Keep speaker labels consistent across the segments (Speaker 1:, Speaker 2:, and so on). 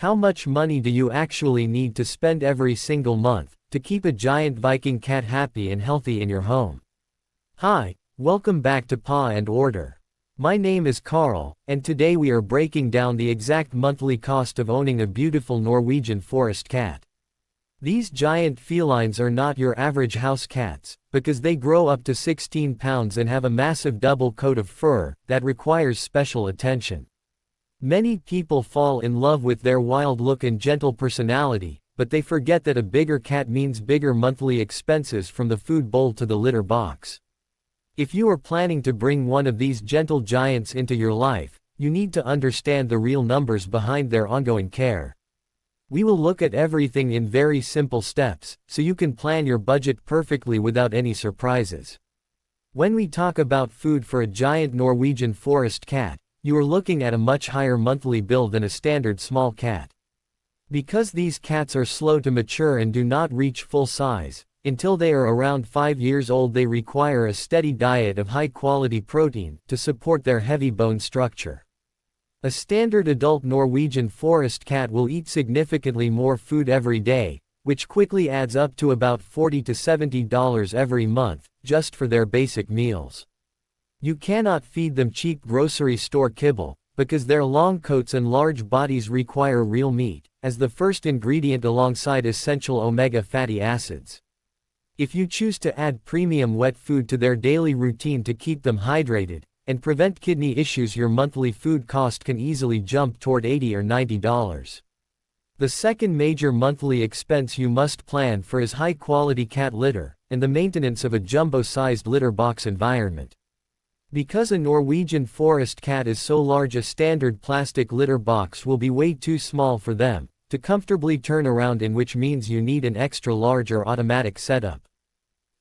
Speaker 1: How much money do you actually need to spend every single month to keep a giant Viking cat happy and healthy in your home? Hi, welcome back to Paw and Order. My name is Carl, and today we are breaking down the exact monthly cost of owning a beautiful Norwegian forest cat. These giant felines are not your average house cats, because they grow up to 16 pounds and have a massive double coat of fur that requires special attention. Many people fall in love with their wild look and gentle personality, but they forget that a bigger cat means bigger monthly expenses from the food bowl to the litter box. If you are planning to bring one of these gentle giants into your life, you need to understand the real numbers behind their ongoing care. We will look at everything in very simple steps, so you can plan your budget perfectly without any surprises. When we talk about food for a giant Norwegian forest cat, you are looking at a much higher monthly bill than a standard small cat. Because these cats are slow to mature and do not reach full size, until they are around 5 years old, they require a steady diet of high-quality protein to support their heavy bone structure. A standard adult Norwegian forest cat will eat significantly more food every day, which quickly adds up to about $40 to $70 every month, just for their basic meals. You cannot feed them cheap grocery store kibble, because their long coats and large bodies require real meat, as the first ingredient alongside essential omega fatty acids. If you choose to add premium wet food to their daily routine to keep them hydrated, and prevent kidney issues, your monthly food cost can easily jump toward $80 or $90. The second major monthly expense you must plan for is high-quality cat litter, and the maintenance of a jumbo-sized litter box environment. Because a Norwegian forest cat is so large, a standard plastic litter box will be way too small for them to comfortably turn around in, which means you need an extra large or automatic setup.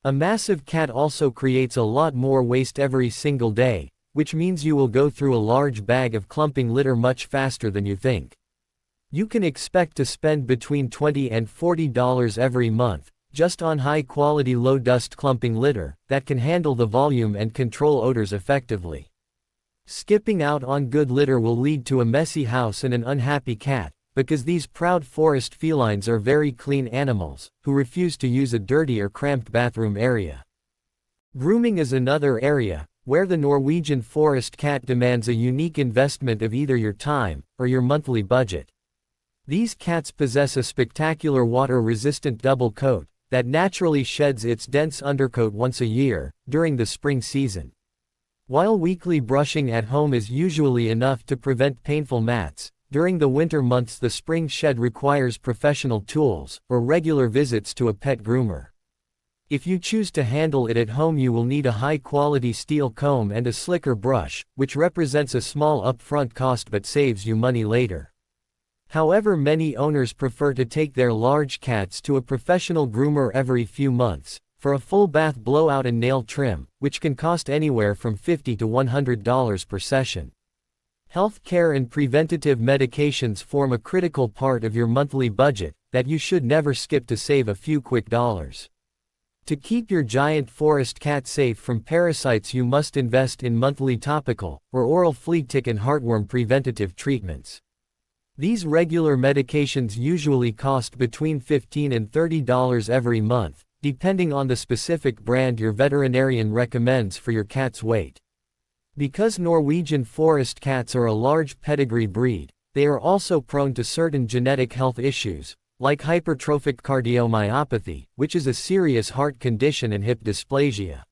Speaker 1: A massive cat also creates a lot more waste every single day, which means you will go through a large bag of clumping litter much faster than you think. You can expect to spend between $20 and $40 every month, just on high-quality low-dust clumping litter that can handle the volume and control odors effectively. Skipping out on good litter will lead to a messy house and an unhappy cat, because these proud forest felines are very clean animals, who refuse to use a dirty or cramped bathroom area. Grooming is another area where the Norwegian forest cat demands a unique investment of either your time or your monthly budget. These cats possess a spectacular water-resistant double coat that naturally sheds its dense undercoat once a year, during the spring season. While weekly brushing at home is usually enough to prevent painful mats, during the winter months the spring shed requires professional tools or regular visits to a pet groomer. If you choose to handle it at home, you will need a high-quality steel comb and a slicker brush, which represents a small upfront cost but saves you money later. However, many owners prefer to take their large cats to a professional groomer every few months for a full bath, blowout and nail trim, which can cost anywhere from $50 to $100 per session. Health care and preventative medications form a critical part of your monthly budget that you should never skip to save a few quick dollars. To keep your giant forest cat safe from parasites, you must invest in monthly topical or oral flea, tick and heartworm preventative treatments. These regular medications usually cost between $15 and $30 every month, depending on the specific brand your veterinarian recommends for your cat's weight. Because Norwegian forest cats are a large pedigree breed, they are also prone to certain genetic health issues, like hypertrophic cardiomyopathy, which is a serious heart condition, and hip dysplasia.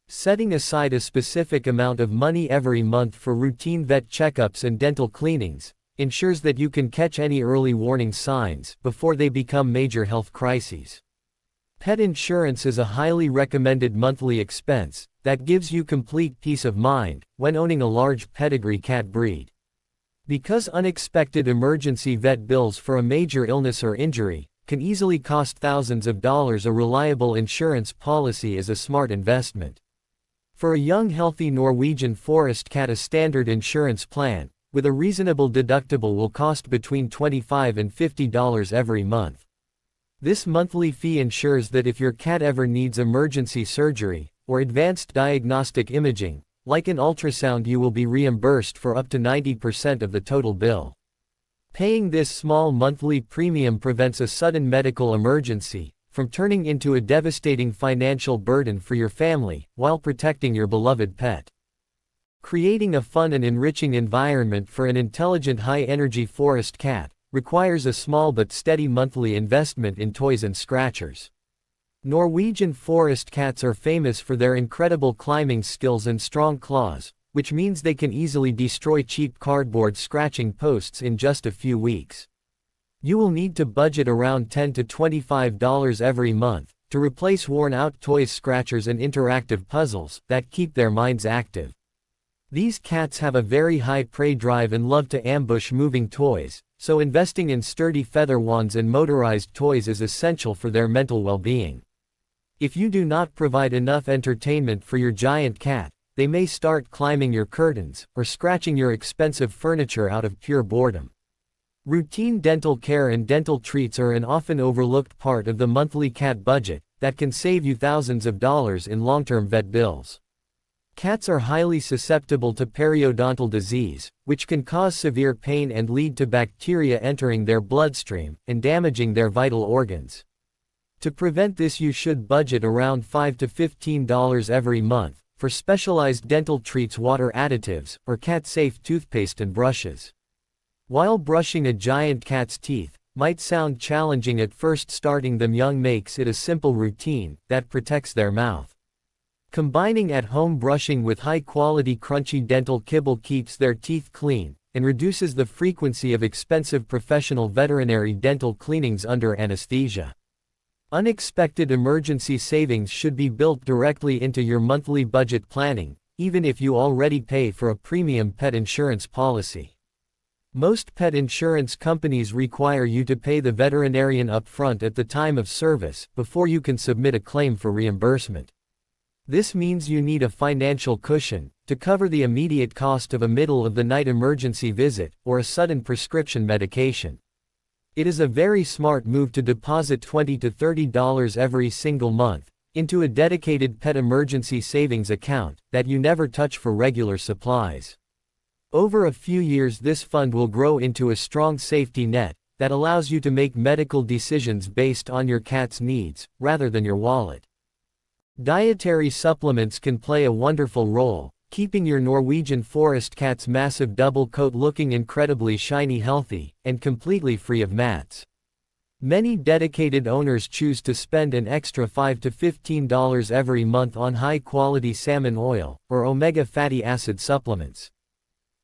Speaker 1: Setting aside a specific amount of money every month for routine vet checkups and dental cleanings ensures that you can catch any early warning signs before they become major health crises. Pet insurance is a highly recommended monthly expense that gives you complete peace of mind when owning a large pedigree cat breed. Because unexpected emergency vet bills for a major illness or injury can easily cost thousands of dollars, a reliable insurance policy is a smart investment. For a young healthy Norwegian forest cat, a standard insurance plan with a reasonable deductible will cost between $25 and $50 every month. This monthly fee ensures that if your cat ever needs emergency surgery or advanced diagnostic imaging, like an ultrasound, you will be reimbursed for up to 90% of the total bill. Paying this small monthly premium prevents a sudden medical emergency from turning into a devastating financial burden for your family, while protecting your beloved pet. Creating a fun and enriching environment for an intelligent high-energy forest cat requires a small but steady monthly investment in toys and scratchers. Norwegian forest cats are famous for their incredible climbing skills and strong claws, which means they can easily destroy cheap cardboard scratching posts in just a few weeks. You will need to budget around $10 to $25 every month to replace worn-out toys, scratchers, and interactive puzzles that keep their minds active. These cats have a very high prey drive and love to ambush moving toys, so investing in sturdy feather wands and motorized toys is essential for their mental well-being. If you do not provide enough entertainment for your giant cat, they may start climbing your curtains or scratching your expensive furniture out of pure boredom. Routine dental care and dental treats are an often overlooked part of the monthly cat budget that can save you thousands of dollars in long-term vet bills. Cats are highly susceptible to periodontal disease, which can cause severe pain and lead to bacteria entering their bloodstream and damaging their vital organs. To prevent this, you should budget around $5 to $15 every month for specialized dental treats, water additives, or cat-safe toothpaste and brushes. While brushing a giant cat's teeth might sound challenging at first, starting them young makes it a simple routine that protects their mouth. Combining at-home brushing with high-quality crunchy dental kibble keeps their teeth clean and reduces the frequency of expensive professional veterinary dental cleanings under anesthesia. Unexpected emergency savings should be built directly into your monthly budget planning, even if you already pay for a premium pet insurance policy. Most pet insurance companies require you to pay the veterinarian upfront at the time of service before you can submit a claim for reimbursement. This means you need a financial cushion to cover the immediate cost of a middle-of-the-night emergency visit or a sudden prescription medication. It is a very smart move to deposit $20 to $30 every single month into a dedicated pet emergency savings account that you never touch for regular supplies. Over a few years, this fund will grow into a strong safety net that allows you to make medical decisions based on your cat's needs rather than your wallet. Dietary supplements can play a wonderful role, keeping your Norwegian forest cat's massive double coat looking incredibly shiny, healthy, and completely free of mats. Many dedicated owners choose to spend an extra $5 to $15 every month on high-quality salmon oil or omega fatty acid supplements.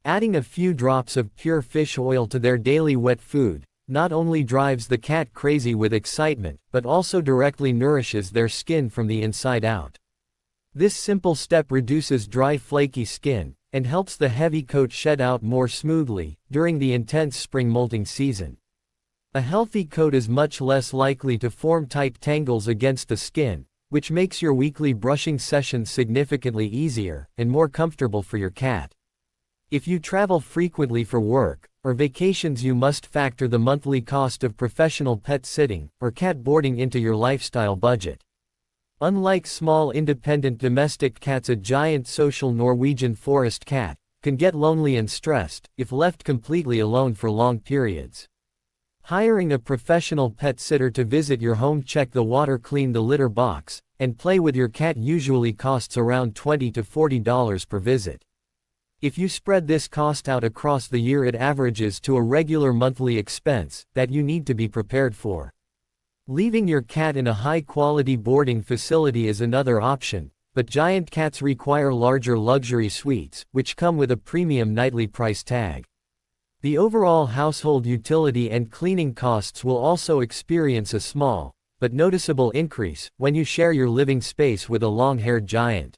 Speaker 1: Adding a few drops of pure fish oil to their daily wet food not only drives the cat crazy with excitement, but also directly nourishes their skin from the inside out. This simple step reduces dry, flaky skin and helps the heavy coat shed out more smoothly during the intense spring molting season. A healthy coat is much less likely to form tight tangles against the skin, which makes your weekly brushing sessions significantly easier and more comfortable for your cat. If you travel frequently for work or vacations, you must factor the monthly cost of professional pet sitting or cat boarding into your lifestyle budget. Unlike small independent domestic cats, a giant social Norwegian forest cat can get lonely and stressed if left completely alone for long periods. Hiring a professional pet sitter to visit your home, check the water, clean the litter box, and play with your cat usually costs around $20 to $40 per visit. If you spread this cost out across the year, it averages to a regular monthly expense that you need to be prepared for. Leaving your cat in a high-quality boarding facility is another option, but giant cats require larger luxury suites, which come with a premium nightly price tag. The overall household utility and cleaning costs will also experience a small, but noticeable increase when you share your living space with a long-haired giant.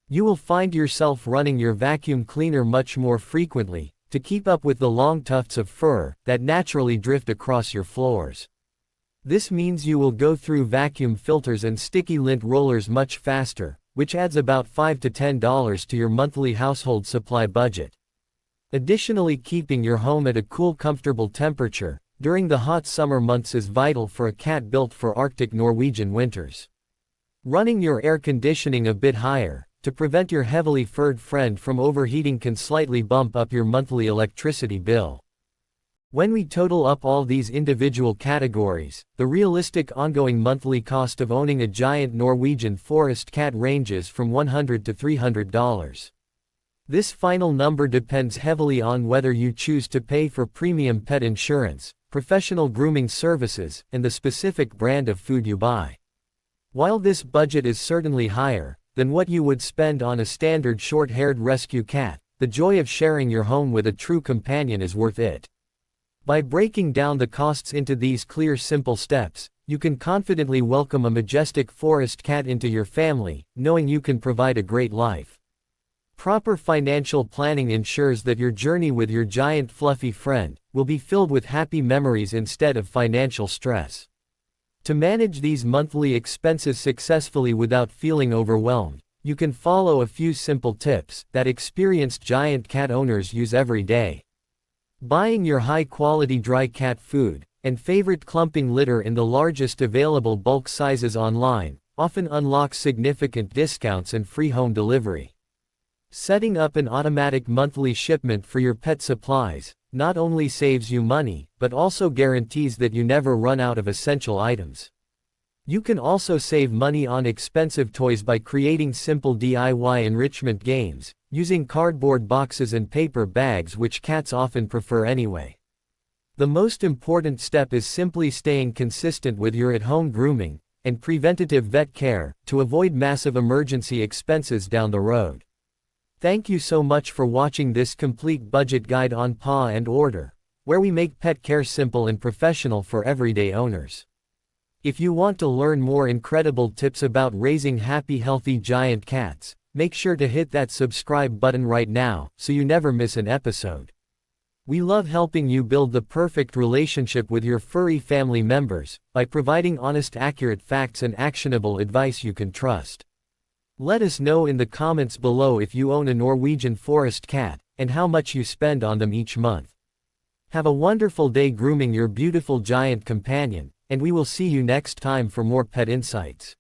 Speaker 1: You will find yourself running your vacuum cleaner much more frequently to keep up with the long tufts of fur that naturally drift across your floors. This means you will go through vacuum filters and sticky lint rollers much faster, which adds about $5 to $10 to your monthly household supply budget. Additionally, keeping your home at a cool, comfortable temperature during the hot summer months is vital for a cat built for Arctic Norwegian winters. Running your air conditioning a bit higher to prevent your heavily furred friend from overheating can slightly bump up your monthly electricity bill. When we total up all these individual categories, the realistic ongoing monthly cost of owning a giant Norwegian forest cat ranges from $100 to $300. This final number depends heavily on whether you choose to pay for premium pet insurance, professional grooming services, and the specific brand of food you buy. While this budget is certainly higher than what you would spend on a standard short-haired rescue cat, the joy of sharing your home with a true companion is worth it. By breaking down the costs into these clear, simple steps, you can confidently welcome a majestic forest cat into your family, knowing you can provide a great life. Proper financial planning ensures that your journey with your giant fluffy friend will be filled with happy memories instead of financial stress. To manage these monthly expenses successfully without feeling overwhelmed, you can follow a few simple tips that experienced giant cat owners use every day. Buying your high-quality dry cat food and favorite clumping litter in the largest available bulk sizes online often unlocks significant discounts and free home delivery. Setting up an automatic monthly shipment for your pet supplies not only saves you money, but also guarantees that you never run out of essential items. You can also save money on expensive toys by creating simple DIY enrichment games, using cardboard boxes and paper bags, which cats often prefer anyway. The most important step is simply staying consistent with your at-home grooming and preventative vet care to avoid massive emergency expenses down the road. Thank you so much for watching this complete budget guide on Paw and Order, where we make pet care simple and professional for everyday owners. If you want to learn more incredible tips about raising happy, healthy giant cats, make sure to hit that subscribe button right now so you never miss an episode. We love helping you build the perfect relationship with your furry family members by providing honest, accurate facts and actionable advice you can trust. Let us know in the comments below if you own a Norwegian forest cat and how much you spend on them each month. Have a wonderful day grooming your beautiful giant companion, and we will see you next time for more pet insights.